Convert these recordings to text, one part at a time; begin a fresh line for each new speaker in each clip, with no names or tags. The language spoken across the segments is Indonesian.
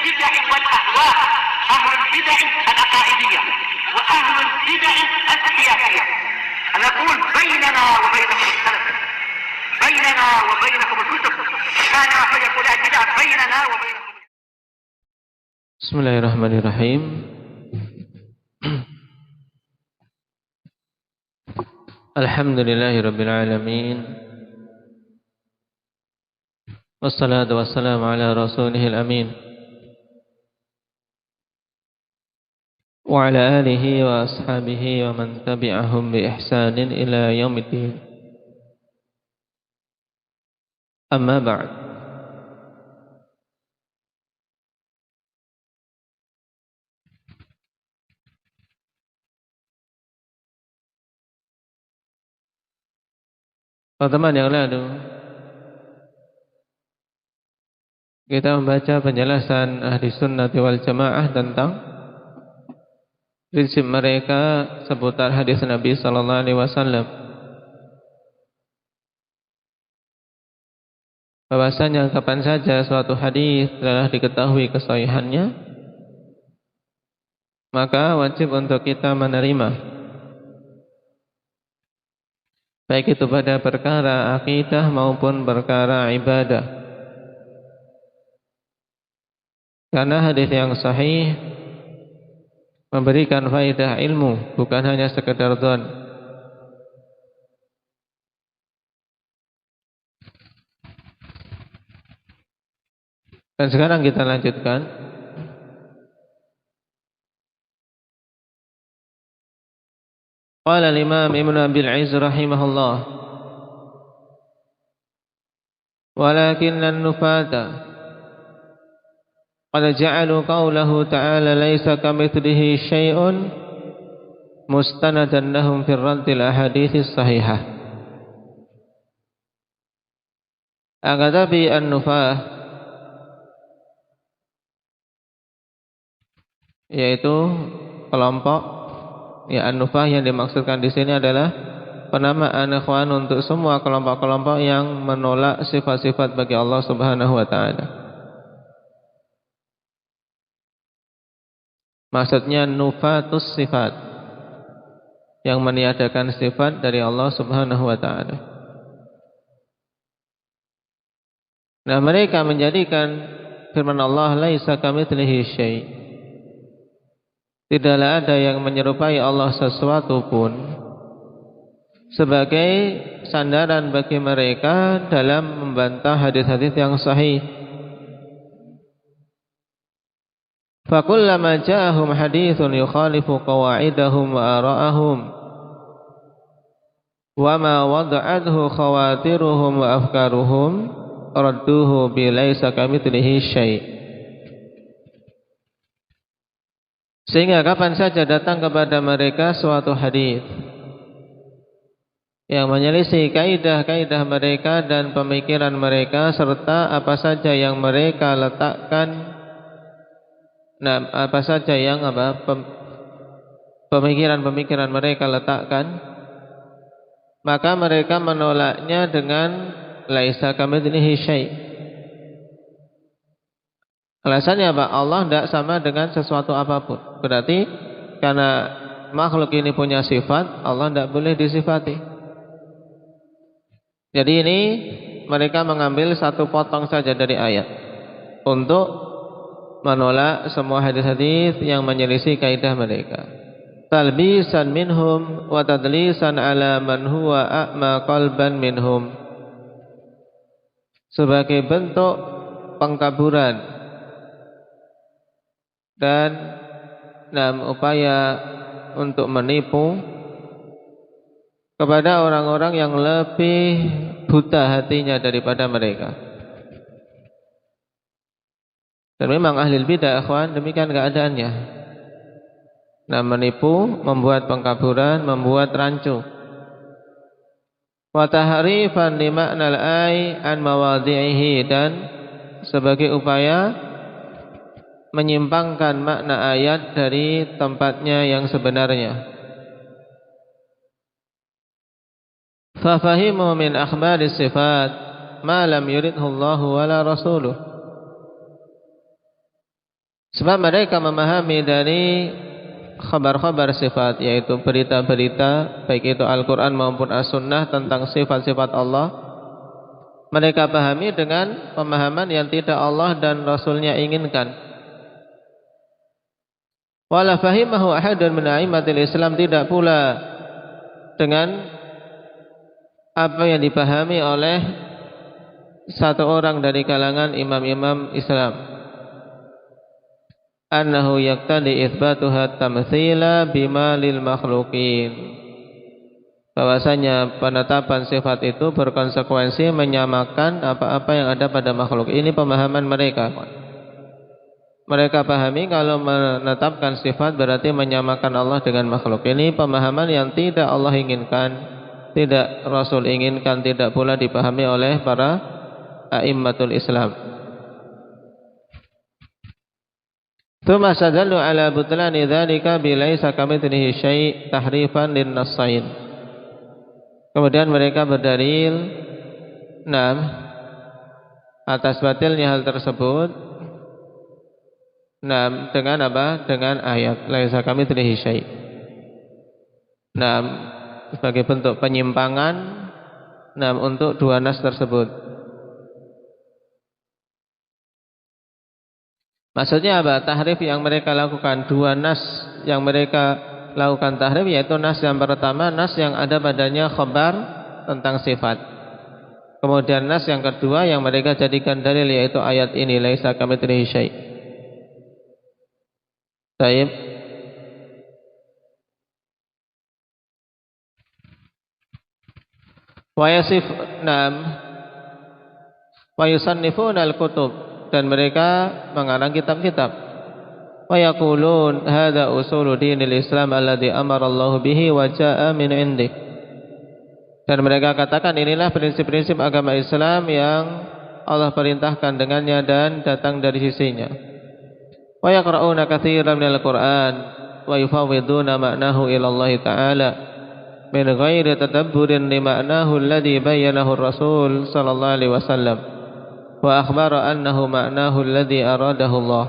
البدع والأهواء، أهل البدع العقائدية وأهل البدع السياسية. نقول بيننا وبينكم السلف، بيننا وبينكم الكتب، كان فيقول البدع بيننا وبينكم.
Bismillahirrahmanirrahim. Alhamdulillahirabbil alamin. Wassalatu wassalamu ala rasulihil amin. Wa ala alihi wa ashabihi wa man tabi'ahum bi ihsanin ila yaumiddin. Amma ba'd. Teman yang lalu kita membaca penjelasan ahli sunnati wal jamaah tentang prinsip mereka seputar hadis Nabi sallallahu alaihi wasallam, bahwasanya kapan saja suatu hadis telah diketahui kesahihannya, maka wajib untuk kita menerima, baik itu pada perkara akidah maupun perkara ibadah. Karena hadis yang sahih memberikan faedah ilmu, bukan hanya sekedar dzan. Dan sekarang kita lanjutkan. Qala al-Imam Ibnu Abil Izz rahimahullah, walakinna an-nufata qad ja'alu qawlahu ta'ala laysa kamitslihi syai'un mustanadan lahum fi raddil ahaditsis sahihah. Akan tapi an-nufah, yaitu kelompok, ya, an-nufah yang dimaksudkan di sini adalah penamaan ikhwan untuk semua kelompok-kelompok yang menolak sifat-sifat bagi Allah Subhanahu wa taala. Maksudnya nufatus sifat, yang meniadakan sifat dari Allah Subhanahu wa taala. Nah, mereka menjadikan firman Allah laisa kamitslihi syai', tidaklah ada yang menyerupai Allah sesuatu pun, sebagai sandaran bagi mereka dalam membantah hadis-hadis yang sahih. Fakullama ja'ahum hadithun yukhalifu qawa'idahum wa ara'ahum wa ma wada'adhu khawatiruhum wa afkaruhum radduhu bilaisa kamitslihi syai'. Sehingga kapan saja datang kepada mereka suatu hadis yang menyelisih kaidah-kaidah mereka dan pemikiran mereka, serta apa saja yang mereka letakkan, apa saja yang pemikiran-pemikiran mereka letakkan, maka mereka menolaknya dengan laisa kamitslihi syai'. Alasannya apa? Allah tidak sama dengan sesuatu apapun. Berarti karena makhluk ini punya sifat, Allah tidak boleh disifati. Jadi ini mereka mengambil satu potong saja dari ayat untuk menolak semua hadis-hadis yang menyelisih kaidah mereka. Talbisan minhum wa tadlisan ala man huwa a'ma qalban minhum, sebagai bentuk pengkaburan dan dalam upaya untuk menipu kepada orang-orang yang lebih buta hatinya daripada mereka. Dan memang ahli bidah, ikhwan, demikian keadaannya. Nah, menipu, membuat pengkaburan, membuat rancu. Wa tahrifan li ma'nal ay an mawadhi'ihi, dan sebagai upaya menyimpangkan makna ayat dari tempatnya yang sebenarnya. Fa fahimu min akhbaris sifat ma lam yuridhu Allah wala rasuluh. Sebab mereka memahami dari khabar-khabar sifat, yaitu berita-berita baik itu Al-Quran maupun As-Sunnah tentang sifat-sifat Allah, mereka pahami dengan pemahaman yang tidak Allah dan Rasulnya inginkan. Wala fahimahu ahadun min a'immatil Islam, tidak pula dengan apa yang dipahami oleh satu orang dari kalangan imam-imam Islam, annahu yaqtadi itsbatuha tamtsila bima lil makhluqin, bahwasanya penetapan sifat itu berkonsekuensi menyamakan apa-apa yang ada pada makhluk. Ini pemahaman mereka. Mereka pahami kalau menetapkan sifat berarti menyamakan Allah dengan makhluk. Ini pemahaman yang tidak Allah inginkan, tidak Rasul inginkan, tidak pula dipahami oleh para a'immatul Islam. Tsumma sadallu ala butlani dzalika bilaisa kamitslihi syai' tahrifan lin-nassain. Kemudian mereka berdalil atas batilnya hal tersebut dengan apa? Dengan ayat laisa kamitslihi syai'. Sebagai bentuk penyimpangan untuk dua nas tersebut. Maksudnya apa? Tahrif yang mereka lakukan, dua nas yang mereka lakukan tahrif, yaitu nas yang pertama, nas yang ada padanya khabar tentang sifat. Kemudian nas yang kedua yang mereka jadikan dalil, yaitu ayat ini laisa kamitslihi syai'. Baik. Wa yusannifuna al-kutub, dan mereka mengarang kitab-kitab. Wa yaqulun hadza usulu dinil Islam alladhi amara Allah bihi wa jaa'a min 'indih. Dan mereka katakan inilah prinsip-prinsip agama Islam yang Allah perintahkan dengannya dan datang dari sisinya. Wa yaqra'una katsiran minal Qur'an wa yufawwiduna ma'nahu ila Allah ta'ala min ghairi tadabburin li ma'nahu alladhi bayyanahu ar-Rasul sallallahu alaihi wasallam wa akhbara annahu ma'nahu alladhi aradahu Allah.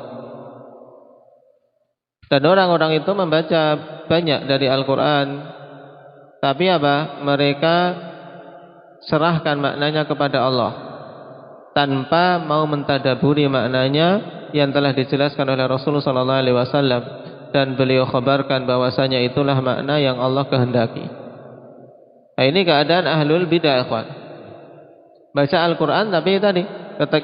Dan orang-orang itu membaca banyak dari Al-Quran, tapi apa? Mereka serahkan maknanya kepada Allah tanpa mau mentadaburi maknanya yang telah dijelaskan oleh Rasulullah sallallahu alaihi wasallam, dan beliau khabarkan bahwasanya itulah makna yang Allah kehendaki. Nah, ini keadaan ahlul bidah, ikhwan. Baca Al-Quran tapi tadi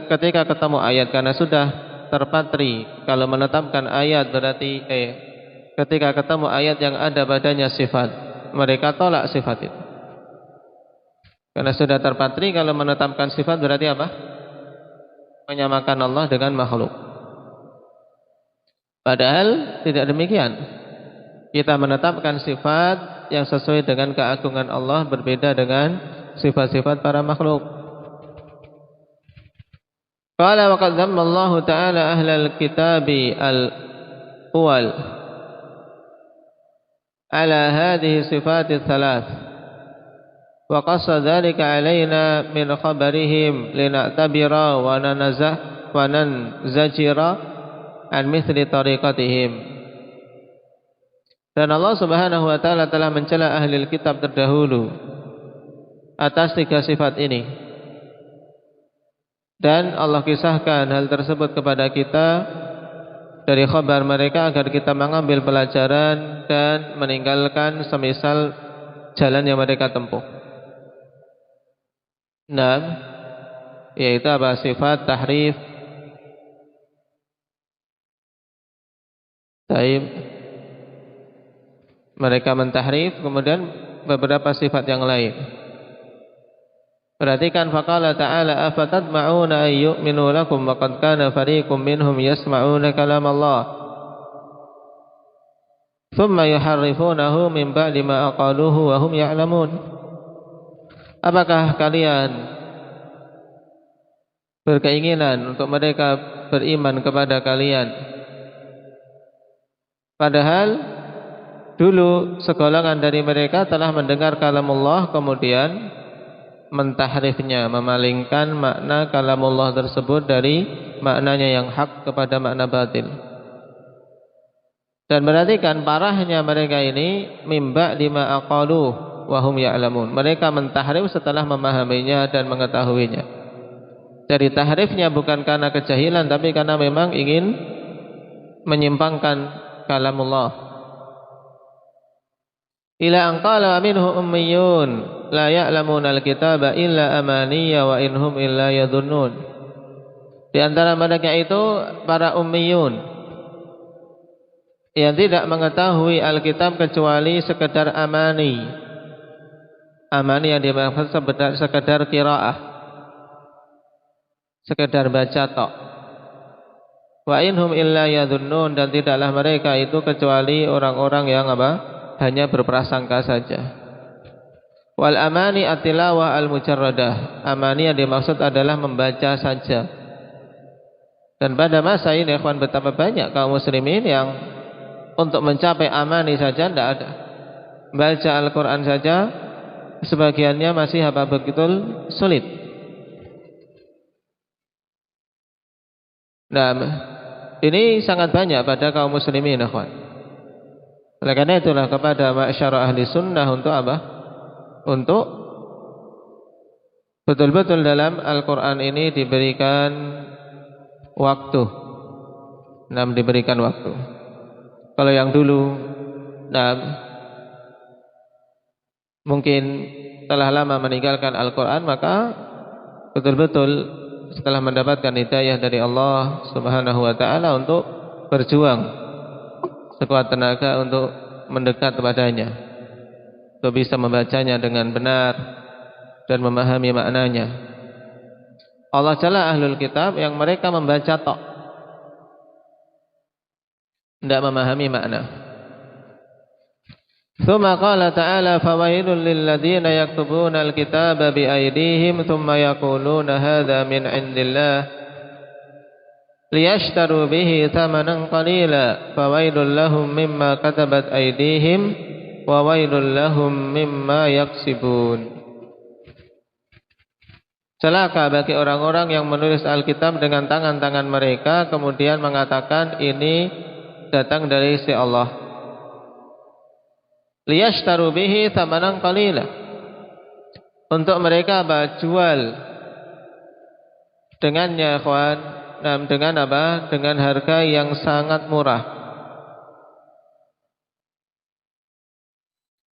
ketika ketemu ayat, karena sudah terpatri kalau menetapkan ayat berarti ketika ketemu ayat yang ada padanya sifat, mereka tolak sifat itu. Karena sudah terpatri kalau menetapkan sifat berarti apa? Menyamakan Allah dengan makhluk. Padahal tidak demikian. Kita menetapkan sifat yang sesuai dengan keagungan Allah, berbeda dengan sifat-sifat para makhluk. Qala wa qad dhamma Allah ta'ala ahlal kitabi al-awwal ala hadhihi sifati thalath wa qassa dhalika alaina min khabarihim lina'tabira wa nanzajira an mithli tariqatihim. Dan Allah Subhanahu wa taala telah mencela ahli kitab terdahulu atas tiga sifat ini, dan Allah kisahkan hal tersebut kepada kita dari khabar mereka agar kita mengambil pelajaran dan meninggalkan semisal jalan yang mereka tempuh. Yaitu apa? Sifat tahrif, mereka mentahrif, kemudian beberapa sifat yang lain. Perhatikan, faqala ta'ala afatatma'una ay yu'minu lakum wa qad kana fariqum minhum yasma'una kalam Allah thumma yuharrifunahu min ba'di ma aqaluhu wa hum ya'lamun. Apakah kalian berkeinginan untuk mereka beriman kepada kalian, padahal dulu segolongan dari mereka telah mendengar kalamullah kemudian mentahrifnya, memalingkan makna kalamullah tersebut dari maknanya yang hak kepada makna batil. Dan perhatikan parahnya mereka ini mimba lima aqalu wa hum ya'lamun. Mereka mentahrif setelah memahaminya dan mengetahuinya. Jadi tahrifnya bukan karena kejahilan, tapi karena memang ingin menyimpangkan kalamullah. Ila an qala minhu ummiyun la ya'lamuna al-kitaba illa amaniya wa inhum illa yadhunnun. Di antara mereka itu para ummiyun yang tidak mengetahui Alkitab kecuali sekedar amani. Amani yang dimaksud sekedar qiraah, sekedar baca tok. Wa inhum illa yadhunnun, dan tidaklah mereka itu kecuali orang-orang yang hanya berprasangka saja. Wal amani at-tilawah al-mujarradah. Amani yang dimaksud adalah membaca saja. Dan pada masa ini ikhwan, betapa banyak kaum muslimin yang untuk mencapai amani saja tidak ada. Baca Al-Quran saja sebagiannya masih begitu sulit. Nah, ini sangat banyak pada kaum muslimin, ikhwan. Oleh karena itulah kepada ma'syarah ahli sunnah untuk apa? Untuk betul-betul dalam Al-Quran ini diberikan waktu. Diberikan waktu. Kalau yang dulu mungkin telah lama meninggalkan Al-Quran, maka betul-betul setelah mendapatkan hidayah dari Allah Subhanahu wa ta'ala untuk berjuang sekuat tenaga untuk mendekat kepadanya, untuk bisa membacanya dengan benar dan memahami maknanya. Allah Jalla ahlul kitab yang mereka membaca tok, tidak memahami makna. Tsumma qala ta'ala fawailul lil ladzina yaktubuna al-kitaba bi aydihim tsumma yaquluna hadza min 'indillah liyashtaru bihi thamanan qalila fawailul lahum mimma katabat aydihim wa wailul lahum mimma yaksibun. Celaka bagi orang-orang yang menulis Alkitab dengan tangan-tangan mereka kemudian mengatakan ini datang dari si Allah. Liyashtaru bihi thamanan qalila, untuk mereka jual dengannya, ikhwan, dengan apa? Dengan harga yang sangat murah.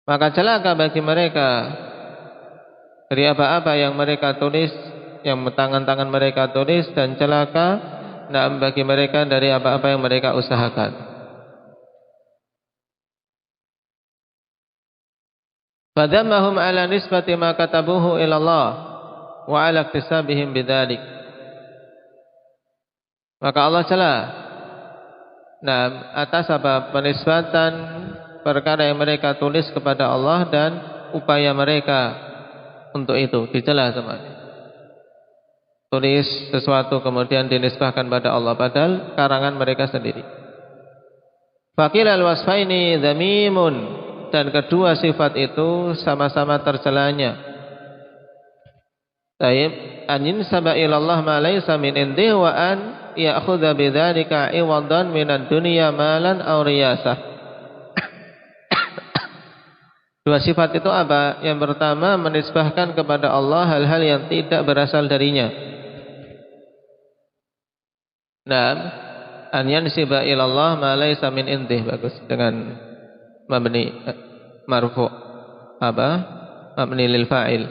Maka celaka bagi mereka dari apa-apa yang mereka tulis, yang tangan-tangan mereka tulis, dan celaka bagi mereka dari apa-apa yang mereka usahakan. Fadammahum ala nisbati ma katabuhu ila Allah wa ala iktisabihim bidzalik. Maka Allah cela atas apa? Penisbatan perkara yang mereka tulis kepada Allah dan upaya mereka untuk itu dicela semuanya. Tulis sesuatu kemudian dinisbahkan pada Allah padahal karangan mereka sendiri. Faqilal wasfaini dzamimun, dan kedua sifat itu sama-sama tercelanya. Taib an yinsaba ilallah ma laysa min indih wa an ya'khudha bidzalika iwadan minad dunya malan aw riyasah. Dua sifat itu apa? Yang pertama, menisbahkan kepada Allah hal-hal yang tidak berasal darinya. An yansiba ilallah ma laysa min indih, bagus, dengan mabni marfu mabni lil fa'il.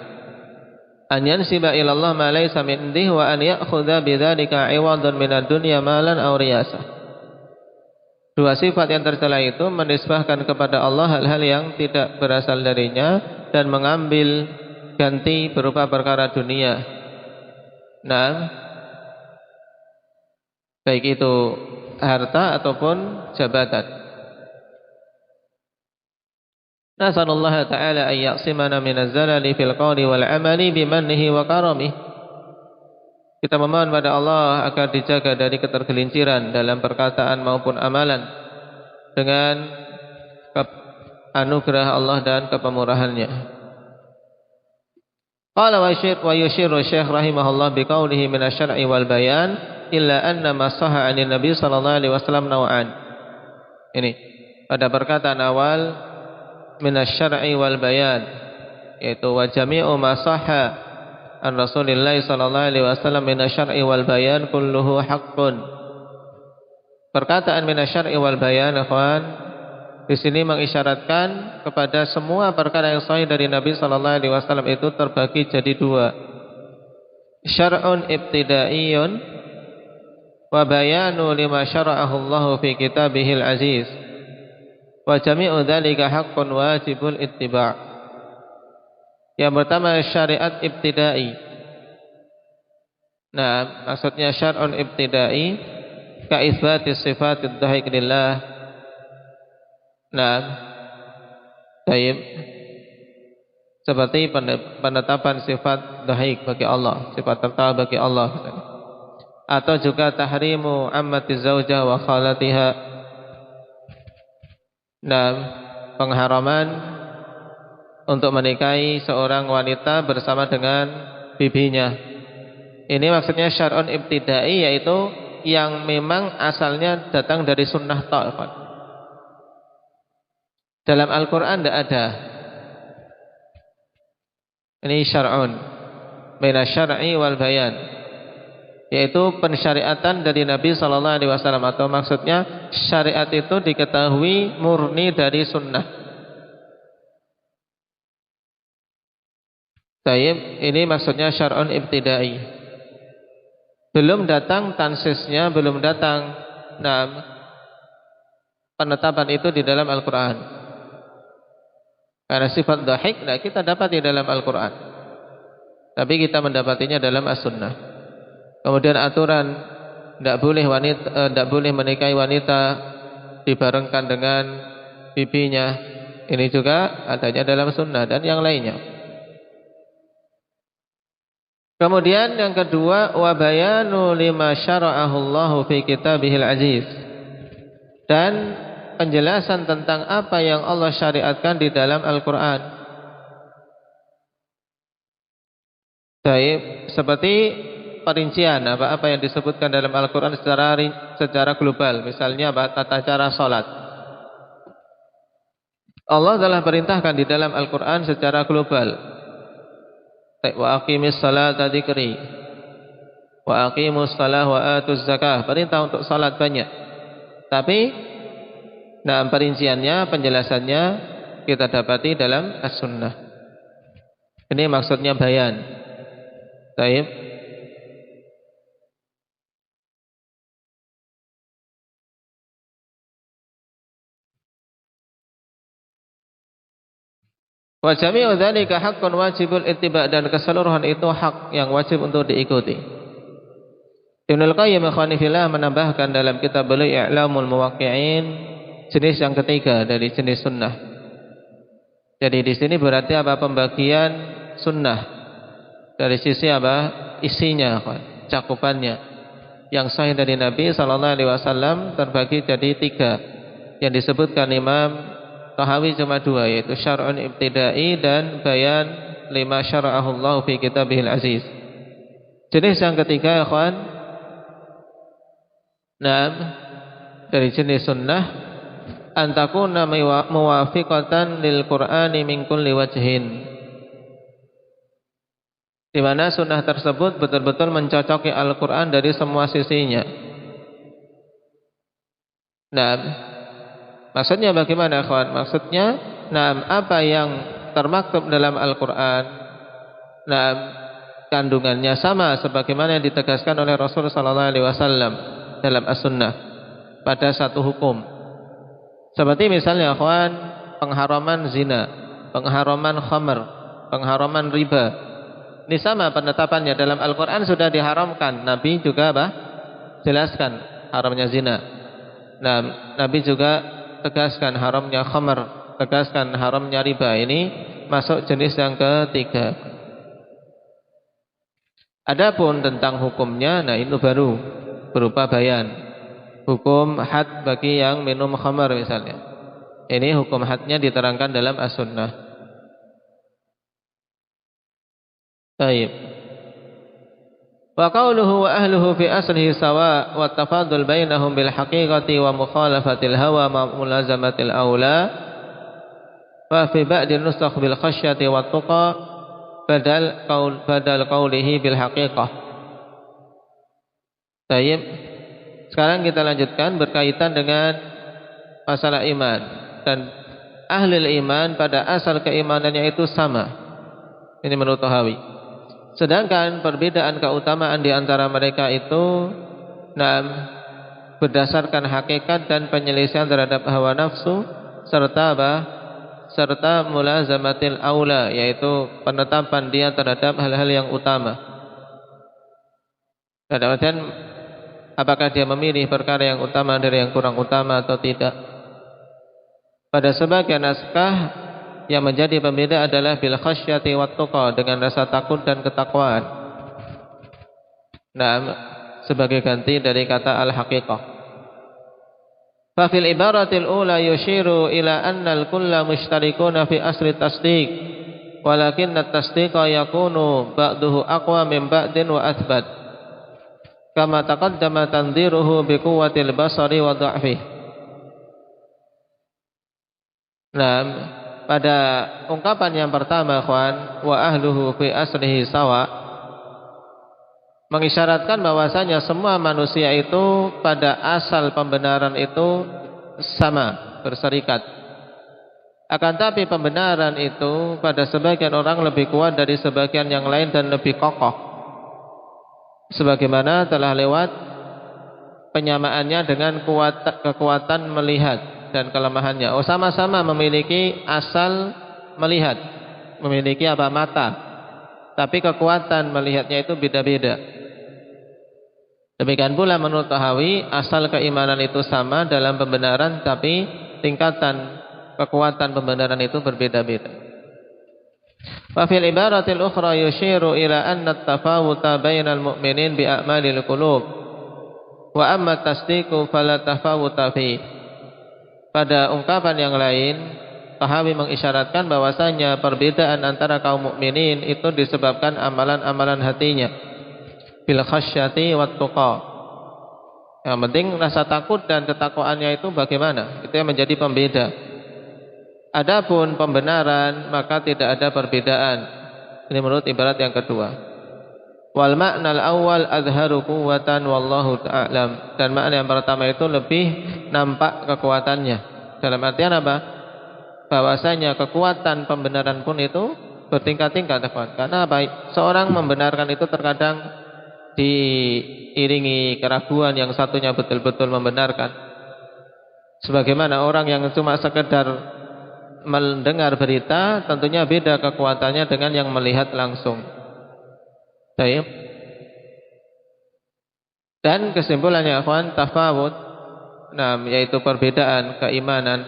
An yansiba ila Allah ma laysa min indih wa an ya'khudha bidzalika 'iwadan minad dunya malan aw riyasah. Dua sifat yang tercela itu menisbahkan kepada Allah hal-hal yang tidak berasal darinya dan mengambil ganti berupa perkara dunia. Baik itu harta ataupun jabatan. Nasallallahu ta'ala an ya'simana minaz zalali fil qawli wal amali bimannihi wa karamih. Kita memohon pada Allah agar dijaga dari ketergelinciran dalam perkataan maupun amalan dengan anugerah Allah dan kepemurahannya. Qala wa yushiru Syekh rahimahullah biqaulihi minasy-syar'i wal bayan illa anna ma sahha 'anil nabi sallallahu alaihi wasallam naw'an. Ini pada perkataan awal minasyar'i wal bayan, yaitu wa jami'u ma sahha an Rasulillah sallallahu alaihi wasallam minasyar'i wal bayan kulluhu haqqun. Perkataan minasyar'i wal bayan, ikhwan, di sini mengisyaratkan kepada semua perkara yang sahih dari Nabi sallallahu alaihi wasallam itu terbagi jadi dua. Syar'un ibtidaiyun wa bayanu lima syara'ahu Allah fi kitabihil aziz. Wa jami'u dzalika haqqun wajibul ittiba'. Yang pertama syariat ibtidai. Nah, maksudnya syar'un ibtidai ka itsbati sifatid dhaik lillah. Nah, baik. Seperti penetapan sifat dhaik bagi Allah, sifat tertawa bagi Allah. Atau juga tahrimu ammati zaujah wa khalatiha. Nah, pengharaman untuk menikahi seorang wanita bersama dengan bibinya. Ini maksudnya syar'un ibtidai, yaitu yang memang asalnya datang dari sunnah ta'ifat. Dalam Al-Quran tidak ada. Ini syar'un minasyar'i wal bayan, yaitu pensyariatan dari Nabi SAW, atau maksudnya syariat itu diketahui murni dari sunnah. Tayyib, ini maksudnya syar'un ibtidai. Belum datang tansisnya, belum datang penetapan itu di dalam Al-Quran. Karena sifat dhahik kita dapat di dalam Al-Quran, tapi kita mendapatinya dalam As-Sunnah. Kemudian aturan tidak boleh menikahi wanita dibarengkan dengan bibinya, ini juga adanya dalam Sunnah dan yang lainnya. Kemudian yang kedua, wa bayanu lima syara'ahu Allah fi kitabihil aziz, dan penjelasan tentang apa yang Allah syariatkan di dalam Al-Quran. Baik, seperti perincian apa yang disebutkan dalam Al-Quran secara global. Misalnya tata cara salat, Allah telah perintahkan di dalam Al-Quran secara global. Wa aqimis salata dzikri wa aqimus salah wa atuz zakah, perintah untuk salat banyak. Tapi perinciannya, penjelasannya kita dapati dalam As-Sunnah. Ini maksudnya bayan. Baik. Wa jami'u dzalika haqqun wajibul ittiba', dan keseluruhan itu hak yang wajib untuk diikuti. Ibnul Qayyim Al-Khanifillah menambahkan dalam kitab beliau I'lamul Muwaqqi'in, jenis yang ketiga dari jenis sunnah. Jadi di sini berarti apa? Pembagian sunnah dari sisi apa? Isinya, cakupannya. Yang sahih dari Nabi sallallahu alaihi wasallam terbagi jadi tiga. Yang disebutkan Imam Tahawi cuma dua, yaitu syar'un ibtidai dan bayan lima syara'ahu Allah fi kitabihil aziz. Jenis yang ketiga, ikhwan, dari jenis sunnah, antakuna muwafiqatan lil Qur'ani min kulli wajhin, di mana sunnah tersebut betul-betul mencocoki Al-Quran dari semua sisinya. Maksudnya bagaimana, kawan? Maksudnya, apa yang termaktub dalam Al-Quran, kandungannya sama sebagaimana yang ditegaskan oleh Rasul sallallahu alaihi wasallam dalam As-Sunnah pada satu hukum. Seperti misalnya, kawan, pengharaman zina, pengharaman khamr, pengharaman riba. Ini sama penetapannya dalam Al-Quran, sudah diharamkan. Nabi juga jelaskan haramnya zina. Nabi juga tegaskan haramnya khamr, tegaskan haramnya riba. Ini masuk jenis yang ketiga. Adapun tentang hukumnya, itu baru berupa bayan. Hukum had bagi yang minum khamr misalnya. Ini hukum hadnya diterangkan dalam As-Sunnah. Baik. Wa qawluhu wa ahluhu fi aslihi sawa wa tafadul bainahum bil haqiqati wa mukhalafatil hawa ma mulazamatil aula wa fi ba'di nusakh bil khasyati wat tuqa badal qawlihi bil haqiqah. Baik. Sekarang kita lanjutkan berkaitan dengan masalah iman, dan ahli iman pada asal keimanannya itu sama. Ini menurut Tahawi. Sedangkan perbedaan keutamaan di antara mereka itu berdasarkan hakikat dan penyelesaian terhadap hawa nafsu serta mulazamatil aula, yaitu penetapan dia terhadap hal-hal yang utama. Dan apakah dia memilih perkara yang utama dari yang kurang utama atau tidak? Pada sebagian naskah yang menjadi pembeda adalah bil khasyati wat tuqa, dengan rasa takut dan ketakwaan. Sebagai ganti dari kata al-haqiqah. Fa fil ibaratil ula yushiru ila anna al-kulla mushtarikuna fi asli tasdiq, walakin at-tasdiqa yakunu ba'duhu aqwa min ba'din wa athbat. Kama taqaddama tanziruhu bi quwwatil basari wa dha'fihi. Pada ungkapan yang pertama, ikhwan, wa ahluhu fi aslihi sawa, mengisyaratkan bahwasanya semua manusia itu pada asal pembenaran itu sama, berserikat. Akan tapi pembenaran itu pada sebagian orang lebih kuat dari sebagian yang lain dan lebih kokoh, sebagaimana telah lewat penyamaannya dengan kekuatan melihat dan kelemahannya. Sama-sama memiliki asal melihat, memiliki mata, tapi kekuatan melihatnya itu beda-beda. Demikian pula menurut Tahawi, asal keimanan itu sama dalam pembenaran, tapi tingkatan kekuatan pembenaran itu berbeda-beda. Wa fil ibaratil ukhra yushiru ila anna at-tafawuta bainal mu'minin bi a'malil qulub wa amma at-tasdiqu fala tafawuta fihi. Pada ungkapan yang lain, Tahawi mengisyaratkan bahwasanya perbedaan antara kaum mukminin itu disebabkan amalan-amalan hatinya, bil khasyati wat tuqa. Yang penting rasa takut dan ketakwaannya itu bagaimana, itu yang menjadi pembeda. Adapun pembenaran maka tidak ada perbedaan. Ini menurut ibarat yang kedua. Wal ma'nal awwal azharu quwwatan wallahu ta'lam. Dan makna yang pertama itu lebih nampak kekuatannya. Dalam artian apa? Bahwasanya kekuatan pembenaran pun itu bertingkat-tingkat. Karena apa? Seorang membenarkan itu terkadang diiringi keraguan, yang satunya betul-betul membenarkan. Sebagaimana orang yang cuma sekedar mendengar berita, tentunya beda kekuatannya dengan yang melihat langsung. Baik. Dan kesimpulannya, ikhwan, tafawut, yaitu perbedaan keimanan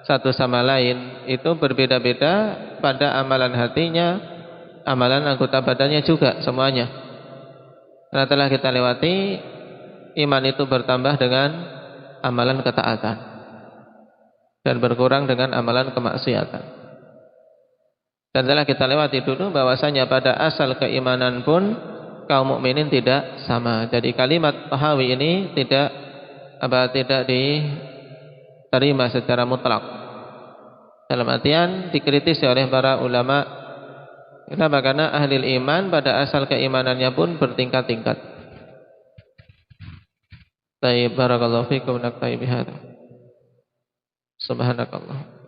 satu sama lain itu berbeda-beda pada amalan hatinya, amalan anggota badannya juga semuanya. Karena telah kita lewati, iman itu bertambah dengan amalan ketaatan dan berkurang dengan amalan kemaksiatan. Dan telah kita lewati dulu bahwasanya pada asal keimanan pun kaum mukminin tidak sama. Jadi kalimat Tahawi ini tidak diterima secara mutlak. Dalam artian dikritisi oleh para ulama. Kenapa? Karena ahli iman pada asal keimanannya pun bertingkat-tingkat. Baik, barakallahu fikum, naktafi bihadza. Subhanakallah.